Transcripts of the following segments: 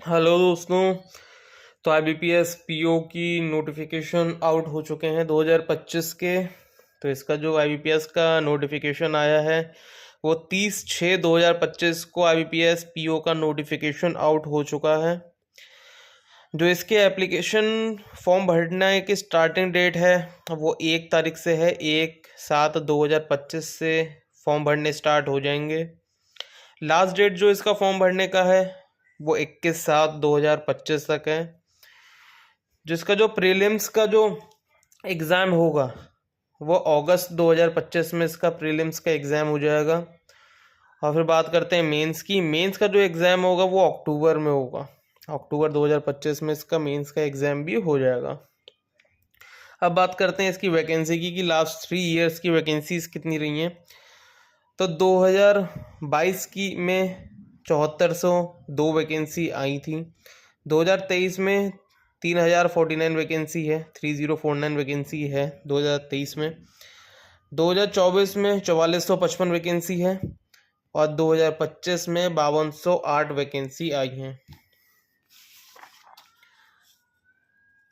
Hello दोस्तों। तो IBPS PO की नोटिफिकेशन आउट हो चुके हैं 2025 के। तो इसका जो IBPS का नोटिफिकेशन आया है वो 30/6/2025 को IBPS PO का नोटिफिकेशन आउट हो चुका है। जो इसके एप्लीकेशन फॉर्म भरने की स्टार्टिंग डेट है वो 1 तारीख से है। 1/7/2025 से फॉर्म भरने स्टार्ट हो जाएंगे। लास्ट डेट जो इसका फॉर्म भरने का है वो 21/7/2025 तक है। जिसका जो प्रीलिम्स का जो एग्ज़ाम होगा वो अगस्त 2025 में इसका प्रीलिम्स का एग्ज़ाम हो जाएगा। और फिर बात करते हैं मेंस की। मेंस का जो एग्ज़ाम होगा वो अक्टूबर में होगा। अक्टूबर 2025 में इसका मेंस का एग्ज़ाम भी हो जाएगा। अब बात करते हैं इसकी वैकेंसी की कि लास्ट 3 ईयर्स की वैकेंसीज कितनी रही हैं। तो 2022 की में 7402 वैकेंसी आई थी। 2023 में 3049 वैकेंसी है, 3049 वैकेंसी है 2023 में। 2024 में 4455 वैकेंसी है और 2025 में 5208 वैकेंसी आई हैं।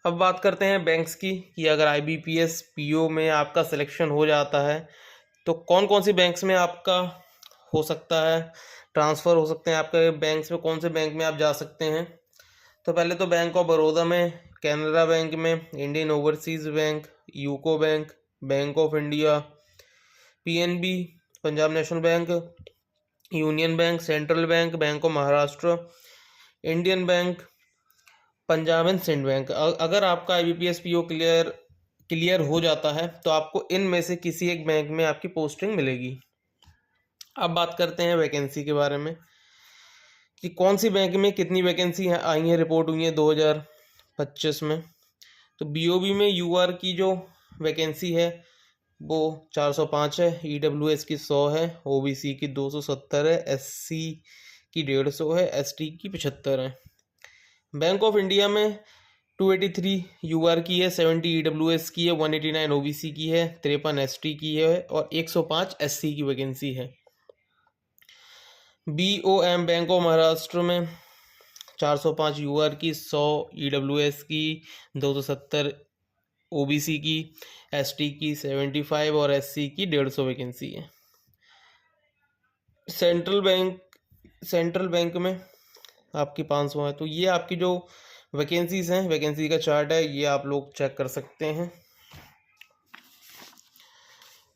अब बात करते हैं बैंक्स की कि अगर IBPS PO में आपका सिलेक्शन हो जाता है तो कौन कौन सी बैंक्स में आपका हो सकता है, ट्रांसफ़र हो सकते हैं आपके बैंक्स में, कौन से बैंक में आप जा सकते हैं। तो पहले तो बैंक ऑफ बड़ौदा में, कैनरा बैंक में, Indian overseas bank, UCO bank, bank of India, PNB, Punjab national bank, union bank, central bank, bank of Maharashtra, Indian bank, Punjab and Sindh bank. अगर आपका IBPS PO क्लियर हो जाता है तो आपको इनमें से किसी एक बैंक में आपकी पोस्टिंग मिलेगी। अब बात करते हैं वैकेंसी के बारे में कि कौन सी बैंक में कितनी वैकेंसी आई हैं, रिपोर्ट हुई है 2025 में। तो BOB में UR की जो वैकेंसी है वो 405 है, EWS की 100 है, OBC की 270 है, SC की 150 है, ST की 75 है। बैंक ऑफ इंडिया में 283 UR की है, 70 EWS की है, 189 OBC की है, 53 ST की है और 105 SC की वैकेंसी है। BOM बैंक ऑफ महाराष्ट्र में 405 UR की, 100 EWS की, 270 OBC की, ST की 75 और SC की 150 वैकेंसी है। सेंट्रल बैंक में आपकी 500 है। तो ये आपकी जो वैकेंसीज हैं, वैकेंसी का चार्ट है, ये आप लोग चेक कर सकते हैं।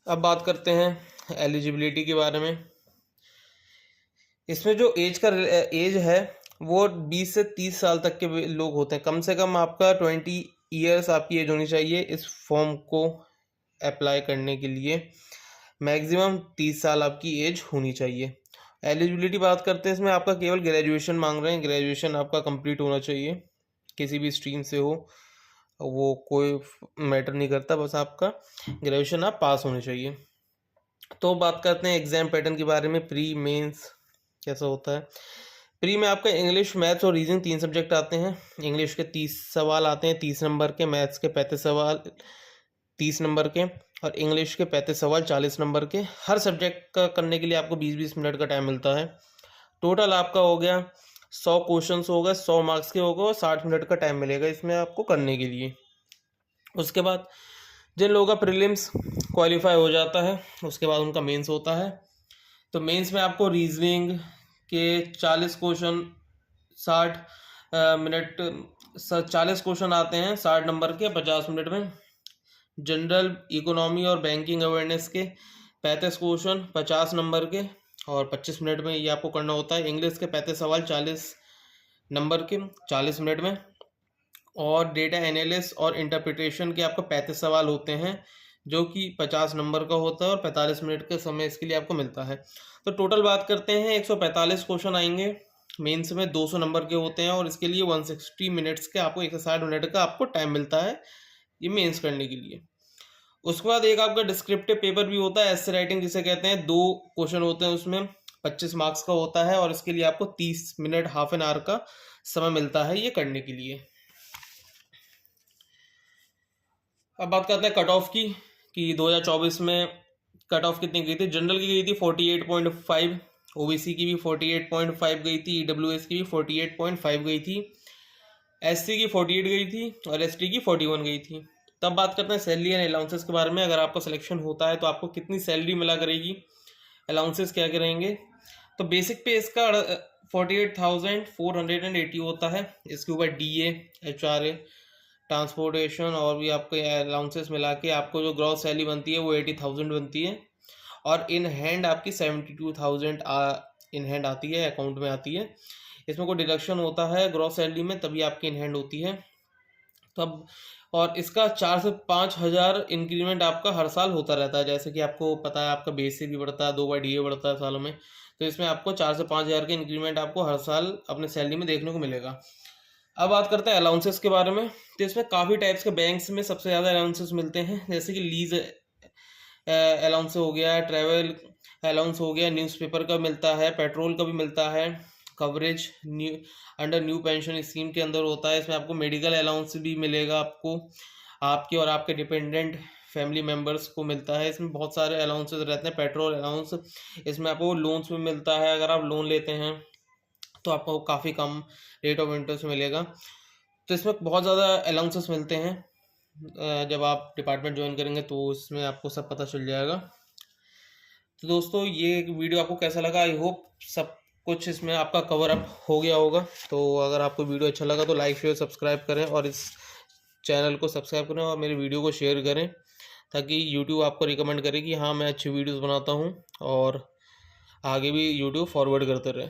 अब बात करते हैं एलिजिबिलिटी के बारे में। इसमें जो एज है वो 20 से 30 साल तक के लोग होते हैं। कम से कम आपका 20 ईयर्स आपकी एज होनी चाहिए इस फॉर्म को अप्लाई करने के लिए। मैक्सिमम 30 साल आपकी एज होनी चाहिए। एलिजिबिलिटी बात करते हैं, इसमें आपका केवल ग्रेजुएशन मांग रहे हैं। ग्रेजुएशन आपका कंप्लीट होना चाहिए, किसी भी स्ट्रीम से हो, वो कोई मैटर नहीं करता, बस आपका ग्रेजुएशन आप पास होने चाहिए। तो बात करते हैं एग्ज़ाम पैटर्न के बारे में। प्री मेंस कैसा होता है। प्री में आपका इंग्लिश, मैथ्स और रीजनिंग 3 सब्जेक्ट आते हैं। इंग्लिश के 30 सवाल आते हैं 30 नंबर के, मैथ्स के 35 सवाल 30 नंबर के और इंग्लिश के 35 सवाल 40 नंबर के। हर सब्जेक्ट का करने के लिए आपको 20-20 मिनट का टाइम मिलता है। टोटल आपका हो गया 100 क्वेश्चन हो गए, 100 मार्क्स के हो गए और 60 मिनट का टाइम मिलेगा इसमें आपको करने के लिए। उसके बाद जिन लोगों का प्रीलिम्स क्वालिफाई हो जाता है उसके बाद उनका मेंस होता है। तो मेंस में आपको रीजनिंग के 40 क्वेश्चन 60 मिनट 40 क्वेश्चन आते हैं 60 नंबर के 50 मिनट में। जनरल इकोनॉमी और बैंकिंग अवेयरनेस के 35 क्वेश्चन 50 नंबर के और 25 मिनट में ये आपको करना होता है। इंग्लिश के 35 सवाल 40 नंबर के 40 मिनट में और डेटा एनालिसिस और इंटरप्रिटेशन के आपको 35 सवाल होते हैं जो कि 50 नंबर का होता है और 45 मिनट का समय इसके लिए आपको मिलता है। तो टोटल बात करते हैं 145 क्वेश्चन आएंगे। मेंस में 200 नंबर के होते हैं और इसके लिए 160 मिनट्स के आपको 160 मिनट का आपको टाइम मिलता है ये मेंस करने के लिए। उसके बाद एक आपका डिस्क्रिप्टिव पेपर भी होता है, एसे राइटिंग जिसे कहते हैं। 2 क्वेश्चन होते हैं उसमें, 25 मार्क्स का होता है और इसके लिए आपको 30 मिनट हाफ एन आवर का समय मिलता है ये करने के लिए। अब बात करते हैं कट ऑफ की कि 2024 में कट ऑफ कितनी गई थी। जनरल की गई थी 48.5, ओबीसी की भी 48.5 गई थी, ईडब्ल्यूएस की भी 48.5 गई थी, एससी की 48 गई थी और एसटी की 41 गई थी। तब बात करते हैं सैलरी एंड अलाउंसेस के बारे में। अगर आपका सिलेक्शन होता है तो आपको कितनी सैलरी मिला करेगी, अलाउंसेस क्या करेंगे। तो बेसिक पे इसका 48,480 होता है। इसके ऊपर DA, HRA, ट्रांसपोर्टेशन और भी आपको अलाउंसेस मिला के आपको जो ग्रॉस सैलरी बनती है वो 80,000 बनती है। और इन हैंड आपकी 72,000 इन हैंड आती है, अकाउंट में आती है। इसमें कोई डिडक्शन होता है ग्रॉस सैलरी में तभी आपकी इन हैंड होती है तब। और इसका 4 से 5 हज़ार इंक्रीमेंट आपका हर साल होता रहता है। जैसे कि आपको पता है आपका बेसिक भी बढ़ता है, 2 बार DA बढ़ता है सालों में, तो इसमें आपको 4 से 5 हज़ार का इंक्रीमेंट आपको हर साल अपने सैलरी में देखने को मिलेगा। अब बात करते हैं अलाउंसेस के बारे में। तो इसमें काफ़ी टाइप्स के बैंक्स में सबसे ज़्यादा अलाउंसेस मिलते हैं, जैसे कि लीज अलाउंस हो गया, ट्रैवल अलाउंस हो गया, न्यूज़पेपर का मिलता है, पेट्रोल का भी मिलता है, coverage new under new pension scheme के अंदर होता है। इसमें आपको मेडिकल अलाउंस भी मिलेगा, आपको आपके और आपके डिपेंडेंट फैमिली मेम्बर्स को मिलता है। इसमें बहुत सारे अलाउंसेस रहते हैं। पेट्रोल अलाउंस, इसमें आपको लोन्स में मिलता है। अगर आप लोन लेते हैं तो आपको काफ़ी कम रेट ऑफ इंटरेस्ट मिलेगा। तो इसमें बहुत ज़्यादा अलाउंसेस मिलते हैं। जब आप डिपार्टमेंट ज्वाइन करेंगे तो इसमें आपको सब पता चल जाएगा। तो दोस्तों ये वीडियो आपको कैसा लगा, आई होप सब कुछ इसमें आपका कवर अप हो गया होगा। तो अगर आपको वीडियो अच्छा लगा तो लाइक शेयर सब्सक्राइब करें और इस चैनल को सब्सक्राइब करें और मेरे वीडियो को शेयर करें, ताकि यूट्यूब आपको रिकमेंड करे कि हाँ मैं अच्छी वीडियोस बनाता हूँ और आगे भी यूट्यूब फॉरवर्ड करते रहे।